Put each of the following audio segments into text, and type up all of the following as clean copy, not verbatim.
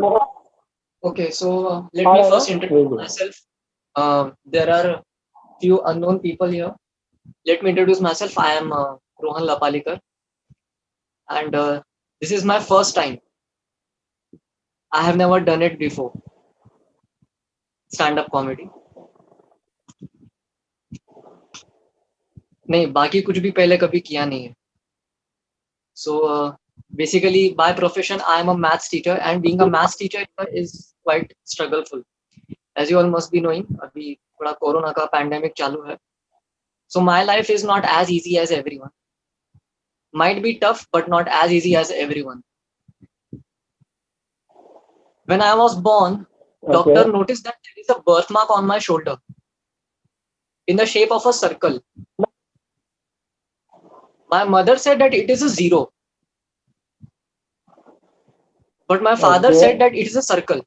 Okay, so let me first introduce myself. There are few unknown people here. Let me introduce myself. I am Rohan Lapalikar, and this is my first time. I have never done it before. Stand-up comedy. नहीं, बाकी कुछ भी पहले कभी किया नहीं है. So basically, by profession, I am a maths teacher, and being a maths teacher is quite struggleful. As you all must be knowing, अभी थोड़ा कोरोना का pandemic चालू है. So my life is not as easy as everyone. Might be tough, but not as easy as everyone. When I was born, doctor noticed that there is a birthmark on my shoulder in the shape of a circle. My mother said that it is a zero, but my father said that it is a circle.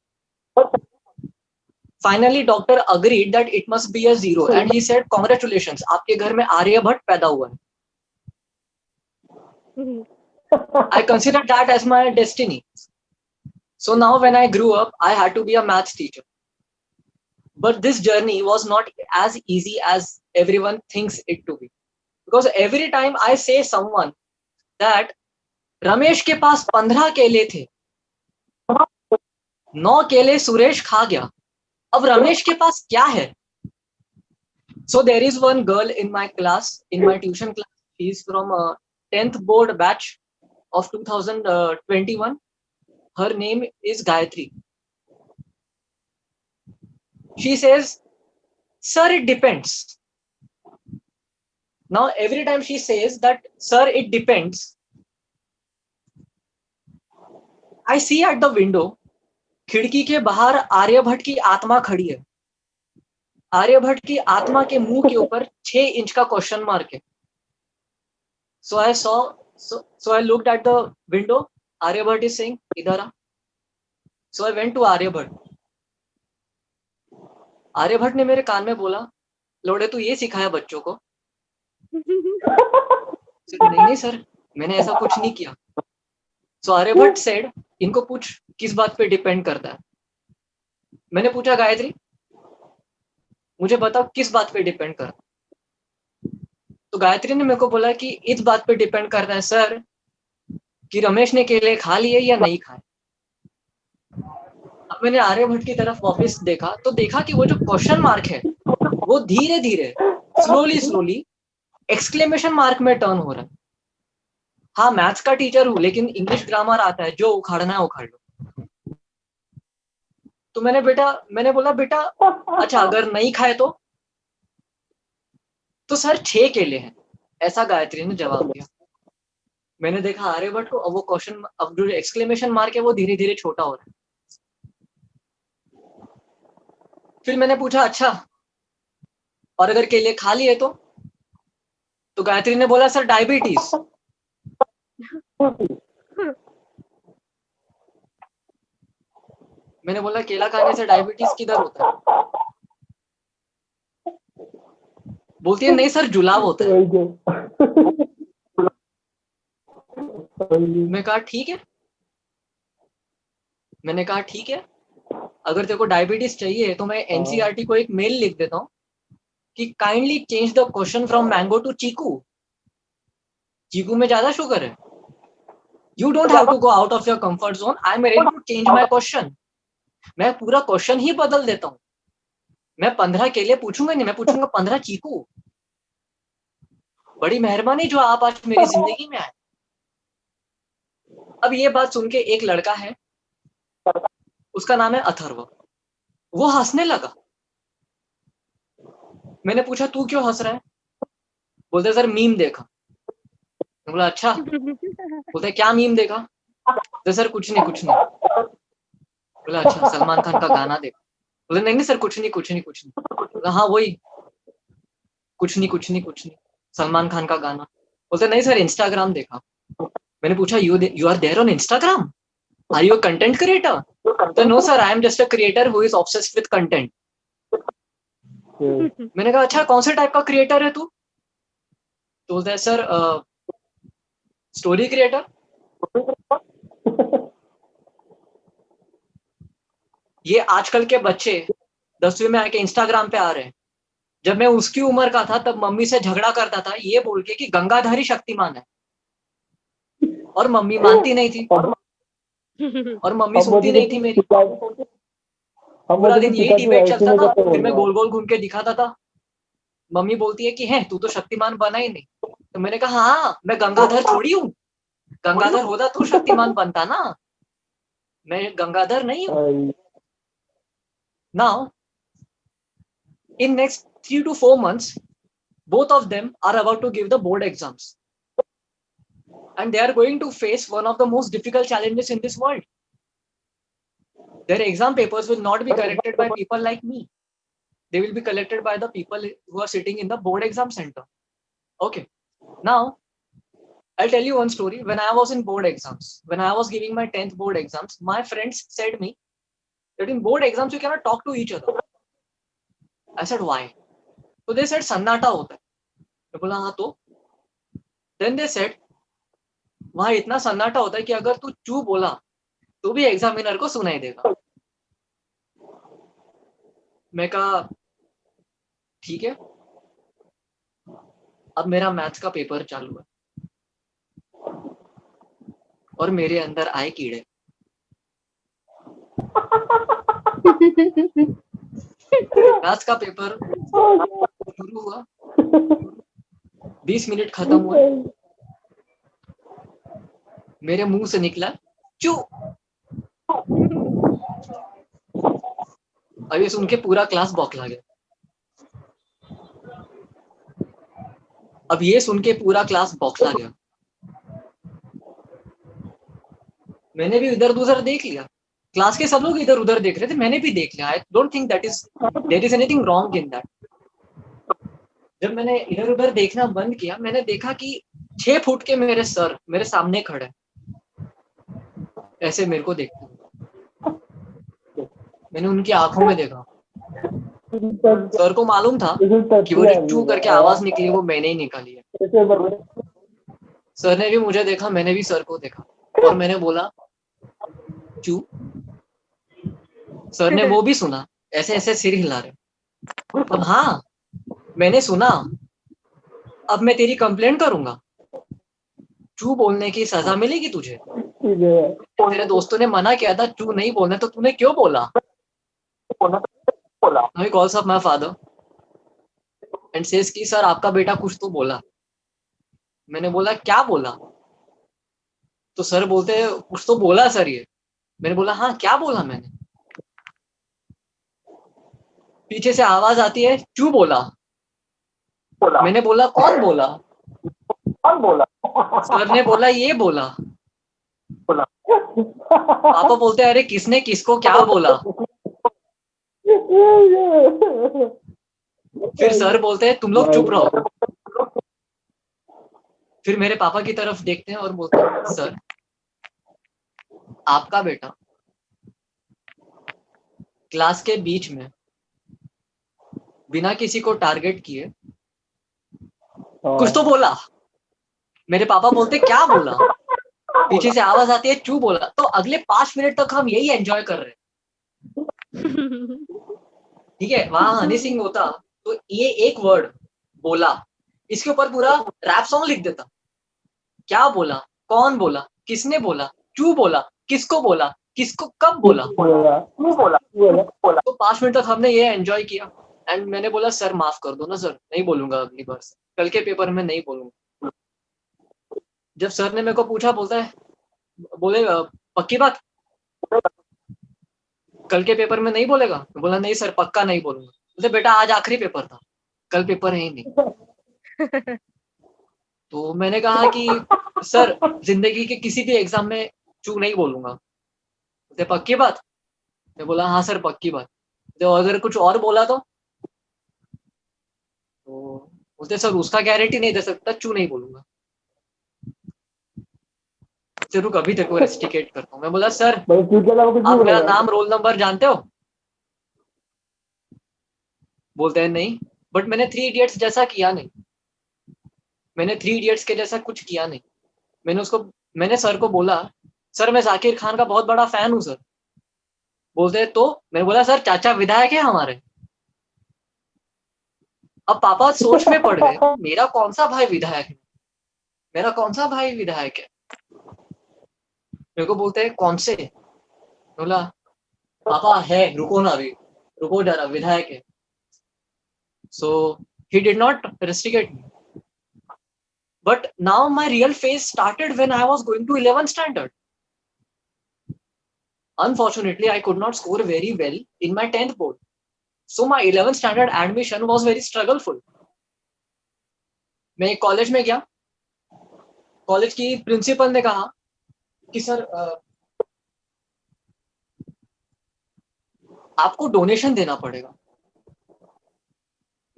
Finally, doctor agreed that it must be a zero, and he said, "Congratulations, आपके घर में आर्यभट्ट पैदा हुआ है." I considered that as my destiny. So now when I grew up, I had to be a maths teacher. But this journey was not as easy as everyone thinks it to be. Because every time I say someone that Ramesh के पास 15 केले थे, 9 केले सुरेश खा गया, अब रमेश के पास क्या है? So there is one girl in my class, in my tuition class. She is from 10th board batch of 2021. Her name is Gayatri. She says, "Sir, it depends." Now every time she says that, "Sir, it depends," I see at the window, खिड़की के बाहर आर्यभट्ट की आत्मा खड़ी है. आर्यभट्ट की आत्मा के मुंह के ऊपर 6 इंच का क्वेश्चन मार्क है. So I looked at the window. Aryabhat is saying, "Idhar aa." So I went to Aryabhat. Aryabhatta ने मेरे कान में बोला, "लोड़े तू ये सिखाया बच्चों को?" नहीं नहीं सर, मैंने ऐसा कुछ नहीं किया. So आर्यभट्ट said, "इनको पूछ किस बात पे डिपेंड करता है." मैंने पूछा, "गायत्री, मुझे बताओ किस बात पे डिपेंड करता है?" तो गायत्री ने मेरे को बोला कि इस बात पे डिपेंड करता है सर कि रमेश ने केले खा लिए या नहीं खाए. अब मैंने आर्यभट्ट की तरफ वापस देखा तो देखा कि वो जो क्वेश्चन मार्क है वो धीरे धीरे स्लोली एक्सक्लेमेशन मार्क में टर्न हो रहा है. हाँ, मैथ्स का टीचर हूँ, लेकिन इंग्लिश ग्रामर आता है, जो उखाड़ना है उखाड़ लो. तो मैंने बोला, बेटा अच्छा अगर नहीं खाए तो सर 6 केले हैं, ऐसा गायत्री ने जवाब दिया. मैंने देखा आर्यभट्ट को, अब वो क्वेश्चन, अब जो एक्सक्लेमेशन मार्क है वो धीरे धीरे छोटा हो रहा है. फिर मैंने पूछा, अच्छा और अगर केले खा लिए तो गायत्री ने बोला, सर डायबिटीज. मैंने बोला, केला खाने से डायबिटीज किधर होता है? बोलती है, नहीं सर जुलाब होता है. मैं कहा ठीक है. मैंने कहा ठीक है, अगर तेरे को डायबिटीज चाहिए तो मैं एनसीईआरटी को एक मेल लिख देता हूँ कि kindly change the question from mango to chikoo. Chikoo में ज्यादा शुगर है. You don't have to go out of your comfort zone. I am ready to change my question. मैं पूरा क्वेश्चन ही बदल देता हूँ. मैं 15 केले पूछूंगा नहीं, मैं पूछूंगा 15 चीकू. बड़ी मेहरबानी जो आप आज मेरी जिंदगी में आए. अब ये बात सुन के एक लड़का है, उसका नाम है अथर्व. वो हंसने लगा. मैंने पूछा, तू क्यों हंस रहा है? बोलते, सर मीम देखा. मैं बोला, अच्छा. बोलते, क्या मीम देखा? तो सर कुछ नहीं. बोला, अच्छा सलमान खान का गाना देखा. बोले, नहीं सर कुछ नहीं. बोला, हाँ वही कुछ नहीं सलमान खान का गाना. बोलते, नहीं सर इंस्टाग्राम देखा. मैंने पूछा, you are there on Instagram? Are you a content creator? तो no sir, I am just a creator who is obsessed with content. मैंने कहा, अच्छा कौन से टाइप का क्रिएटर है तू? तो बोलता है, सर स्टोरी क्रिएटर. ये आजकल के बच्चे 10वीं में आके इंस्टाग्राम पे आ रहे हैं। जब मैं उसकी उम्र का था तब मम्मी से झगड़ा करता था ये बोल के कि गंगाधारी शक्तिमान है, और मम्मी मानती नहीं थी, और मम्मी हम सुनती बोलते थे नहीं थी मेरी। हम पूरा बोलते थे दिन यही पिताजी डिबेट ऐसे चलता में था, कैसे फिर बोल मैं रहा है। गोल गोल घूम के दिखाता था। मम्मी बोलती है कि है तू तो शक्तिमान बना ही नहीं। तो मैंने कहा हाँ, मैं गंगाधर थोड़ी हूँ, गंगाधर होता तो शक्तिमान बनता ना, मैं गंगाधर नहीं हूँ। भाई, now in next 3 to 4 months, both of them are about to give the board exams, and they are going to face one of the most difficult challenges in this world. Their exam papers will not be corrected by people like me. They will be collected by the people who are sitting in the board exam center. Okay. Now, I'll tell you one story. When I was in board exams, when I was giving my 10th board exams, my friends said me that in board exams you cannot talk to each other. I said, why? So they said, सन्नाटा होता है. मैं बोला हाँ तो. Then they said, वहां इतना सन्नाटा होता है कि अगर तू चू बोला तो भी एग्जामिनर को सुनाई देगा. मैं कहा ठीक है. अब मेरा मैथ्स का पेपर चालू है और मेरे अंदर आए कीड़े. मैथ्स का पेपर शुरू हुआ, 20 मिनट खत्म हुए, मेरे मुंह से निकला चू. अब ये सुन के पूरा क्लास बौखला गया. अब ये सुन के पूरा क्लास बौखला गया. मैंने भी इधर उधर देख लिया, क्लास के सब लोग इधर उधर देख रहे थे, मैंने भी देख लिया. I don't think that is there is anything wrong in that. जब मैंने इधर उधर देखना बंद किया, मैंने देखा कि 6 फुट के मेरे सर मेरे सामने खड़े, ऐसे मेरे को देखते हुए. मैंने उनकी आंखों में देखा. सर को मालूम था कि वो जो चू करके आवाज निकली वो मैंने ही निकाली है. सर ने भी मुझे देखा, मैंने भी सर को देखा, और मैंने बोला चू. सर ने वो भी सुना, ऐसे ऐसे सिर हिला रहे. अब हाँ, मैंने सुना. अब मैं तेरी कंप्लेंट करूंगा, चू बोलने की सजा मिलेगी तुझे. तेरे दोस्तों ने मना किया था चू नहीं बोलना, तो तूने क्यों बोला. He calls up my father and says कि सर आपका बेटा कुछ तो बोला. मैंने बोला क्या बोला. तो सर बोलते हैं कुछ तो बोला सर ये. मैंने बोला हाँ क्या बोला मैंने. पीछे से आवाज आती है चू बोला. मैंने बोला कौन बोला. सर ने बोला ये बोला. पापा बोलते हैं अरे किसने किसको क्या बोला. फिर सर बोलते हैं तुम लोग चुप रहो. फिर मेरे पापा की तरफ देखते हैं और बोलते हैं सर आपका बेटा क्लास के बीच में बिना किसी को टारगेट किए कुछ तो बोला. मेरे पापा बोलते क्या बोला. पीछे से आवाज आती है चू बोला. तो अगले 5 मिनट तक हम यही एंजॉय कर रहे हैं. ठीक है, वहां हनी सिंह होता तो ये एक वर्ड बोला, इसके ऊपर पूरा रैप सॉन्ग लिख देता. क्या बोला, कौन बोला, किसने बोला, चू बोला, किसको बोला, किसको कब बोला. तो 5 मिनट तक हमने ये एंजॉय किया. एंड मैंने बोला सर माफ कर दो ना सर, नहीं बोलूंगा अगली बार से, कल के पेपर में नहीं बोलूंगा. जब सर ने मेरे को पूछा, बोलता है बोले पक्की बात कल के पेपर में नहीं बोलेगा. बोला नहीं सर पक्का नहीं बोलूंगा. बोलते बेटा आज आखिरी पेपर था, कल पेपर है ही नहीं. तो मैंने कहा कि सर जिंदगी के किसी भी एग्जाम में चू नहीं बोलूंगा. बोलते पक्की बात. मैं बोला हाँ सर पक्की बात. तो अगर कुछ और बोला तो बोलते सर उसका गारंटी नहीं दे सकता, चू नहीं बोलूंगा. रुक अभी तेरे को रेस्टिकेट करता हूँ. मैं बोला सर आप मेरा नाम रोल नंबर जानते हो. बोलते हैं नहीं, बट मैंने 3 इडियट्स जैसा किया नहीं. मैंने 3 इडियट्स के जैसा कुछ किया नहीं. मैंने सर को बोला सर मैं जाकिर खान का बहुत बड़ा फैन हूँ सर. बोलते तो मैंने बोला सर चाचा विधायक है हमारे। अब पापा सोच में पड़ गए, मेरा कौन सा भाई विधायक है, मेरा कौन सा भाई विधायक है। मेरे को बोलते हैं कौन से, बोला पापा है, रुको ना अभी, रुको जरा, विधायक है। So he did not restrict me, but now my real phase started when I was going to 11th standard. Unfortunately, I could not score very well in my 10th board, so my 11th standard admission was very struggleful. मैं college में गया, college की principal ने कहा कि sir आपको donation देना पड़ेगा।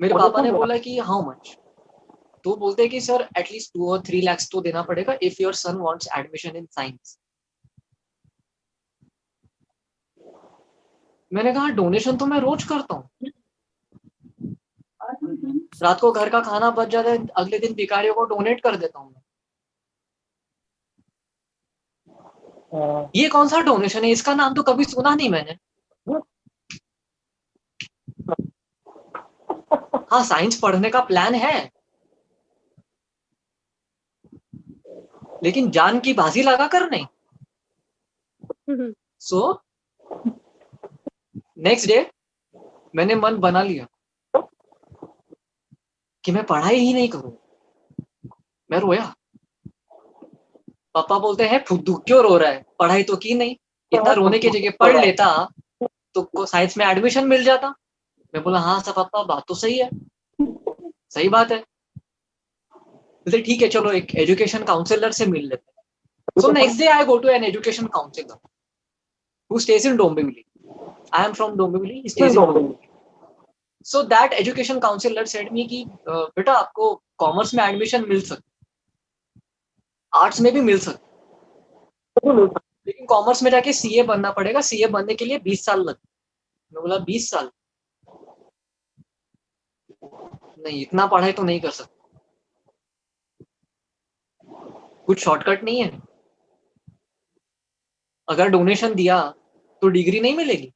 मेरे पापा ने बोला कि हाउ मच, तो बोलते हैं कि सर एटलीस्ट 2 or 3 lakhs तो देना पड़ेगा if your son wants admission in science. मैंने कहा डोनेशन तो मैं रोज करता हूँ, रात को घर का खाना बच जाता है, अगले दिन भिखारियों को डोनेट कर देता हूँ। ये कौन सा डोनेशन है, इसका नाम तो कभी सुना नहीं मैंने। हाँ साइंस पढ़ने का प्लान है, लेकिन जान की बाजी लगा कर नहीं। सो नेक्स्ट डे मैंने मन बना लिया कि मैं पढ़ाई ही नहीं करूँ। मैं रोया। पापा बोलते हैं फुद्दू क्यों रो रहा है, पढ़ाई तो की नहीं, इतना रोने की जगह पढ़ लेता तो साइंस में एडमिशन मिल जाता। मैं बोला हाँ सब पापा बात तो सही है, सही बात है। बोलते ठीक है चलो एक एजुकेशन काउंसलर से मिल लेते हैं। So next day I go to an education counsellor who stays in Dombivli. I am from Dombivli, he stays in Dombivli. So that education counselor said me कि बेटा आपको कॉमर्स में एडमिशन मिल सकता, arts में भी मिल सकता, लेकिन कॉमर्स में जाके सीए बनना पड़ेगा, सीए बनने के लिए 20 साल लगते। मैं बोला 20 साल नहीं, इतना पढ़ाई तो नहीं कर सकता, कुछ शॉर्टकट नहीं है, अगर डोनेशन दिया तो डिग्री नहीं मिलेगी।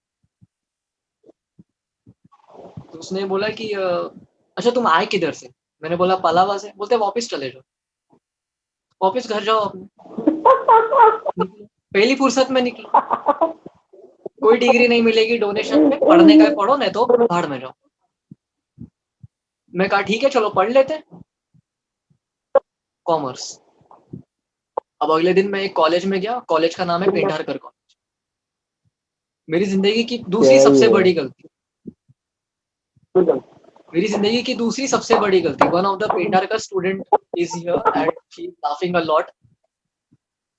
तो उसने बोला कि अच्छा तुम आए किधर से, मैंने बोला पलावा से। बोलते वापस चले जाओ, वापस घर जाओ अपने। पहली फुर्सत में निकली, कोई डिग्री नहीं मिलेगी डोनेशन में, पढ़ने का पढ़ो नहीं तो बाहर में जाओ। मैं कहा ठीक है चलो पढ़ लेते कॉमर्स। अब अगले दिन मैं एक कॉलेज में गया, कॉलेज का नाम है पेंढारकर कॉलेज। मेरी जिंदगी की दूसरी सबसे बड़ी गलती, मेरी जिंदगी की दूसरी सबसे बड़ी गलती, one of the Pendharkar student is here and she is laughing a lot.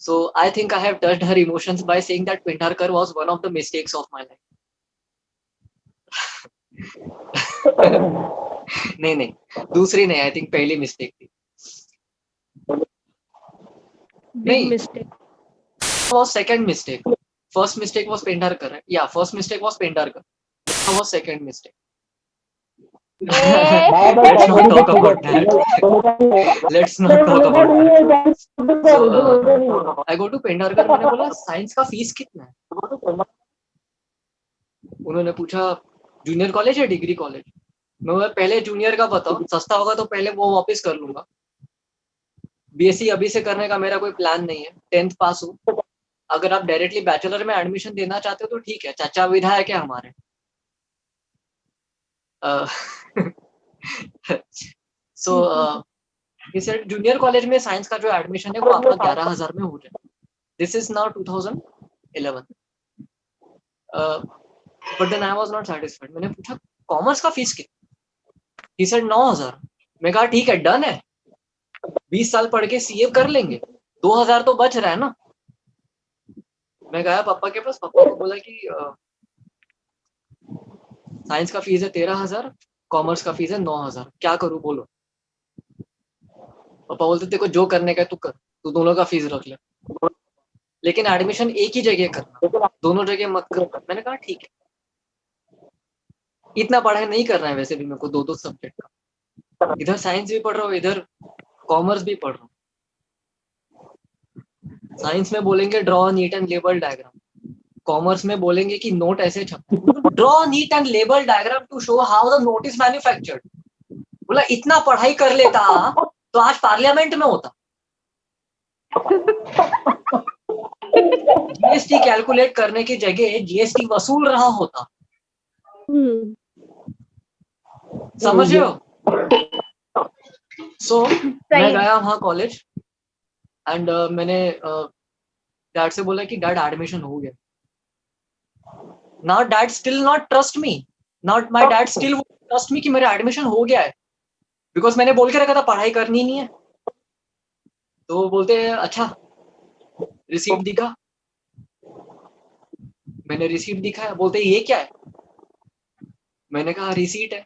So I think I have touched her emotions by saying that Pendharkar was one of the mistakes of my life. नहीं नहीं, दूसरी नहीं, I think पहली mistake थी। नहीं, mistake was second mistake. First mistake was Pendharkar. Yeah, first mistake was Pendharkar. That was second mistake. Let's not talk about that. Let's not talk about that. So I go to Pendharkar, मैंने बोला science का fees कितना है। उन्होंने पूछा junior college या degree college. मैं बोला पहले जूनियर का बताओ, सस्ता होगा तो पहले वो वापस कर लूंगा, बीएससी अभी से करने का मेरा कोई प्लान नहीं है, 10th पास हूँ। अगर आप डायरेक्टली बैचलर में एडमिशन देना चाहते हो तो ठीक है, चाचा विधायक है हमारे। सो जूनियर कॉलेज में साइंस का जो एडमिशन है वो आपका 11,000 में हो जाए। This is now 2011। But then I was not satisfied. मैंने पूछा कॉमर्स का फीस कितना, ही सेड 9,000। मैं कहा ठीक है डन है, 20 साल पढ़ के सीए कर लेंगे, 2,000 तो बच रहा है ना। मैं गया पापा के पास, पापा को बोला कि साइंस का फीस है 13,000, कॉमर्स का फीस है 9,000, क्या करूं बोलो। पापा बोलते तेरे को जो करने का तू कर, तू दोनों का फीस रख ले, लेकिन एडमिशन एक ही जगह करना, दोनों जगह मत कर। मैंने कहा ठीक है, इतना पढ़ाई नहीं करना है वैसे भी मेरे को, दो सब्जेक्ट का, इधर साइंस भी पढ़ रहा हूँ, इधर कॉमर्स भी पढ़ रहा हूँ। साइंस में बोलेंगे draw neat and label diagram, commerce में बोलेंगे कि नोट ऐसे छपता है, draw neat and label diagram to show how the note is manufactured. बोला इतना पढ़ाई कर लेता तो आज पार्लियामेंट में होता। जीएसटी कैलकुलेट करने की जगह जीएसटी वसूल रहा होता। समझ रहे हो? सो मैं गया वहां कॉलेज एंड मैंने डैड से बोला कि डैड एडमिशन हो गया। Now dad still not trust me, not my dad still trust me कि मेरा एडमिशन हो गया है, बिकॉज मैंने बोल के रखा था पढ़ाई करनी नहीं है। तो वो बोलते हैं अच्छा रिसीप्ट दिखा। मैंने रिसीप्ट दिखाया, बोलते ये क्या है? मैंने कहा रिसीट है,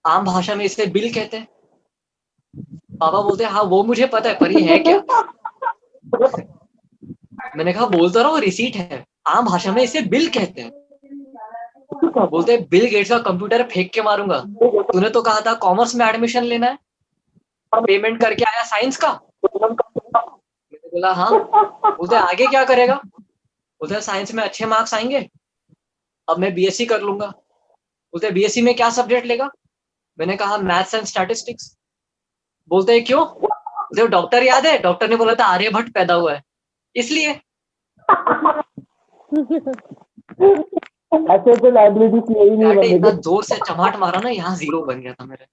आम भाषा में इसे बिल कहते हैं। पापा बोलते हैं हाँ वो मुझे पता है, पर ये है क्या? मैंने कहा बोलता रहो रिसीट है, आम भाषा में इसे बिल कहते हैं। बोलते हैं बिल गेट्स का कंप्यूटर फेंक के मारूंगा, तूने तो कहा था कॉमर्स में एडमिशन लेना है, पेमेंट करके आया साइंस का। मैंने बोला हाँ। बोलते आगे क्या करेगा? बोलते साइंस में अच्छे मार्क्स आएंगे, अब मैं बीएससी कर लूंगा। बोलते बीएससी में क्या सब्जेक्ट लेगा? मैंने कहा मैथ्स एंड स्टैटिस्टिक्स। बोलते हैं क्यों? बोलते डॉक्टर याद है, डॉक्टर ने बोला था आर्यभट्ट पैदा हुआ है इसलिए। ऐसे तो लाइब्रेरी की यही नहीं डैड ने इतना बनेगी। जोर से चमाट मारा ना, यहाँ 0 बन गया था मेरे।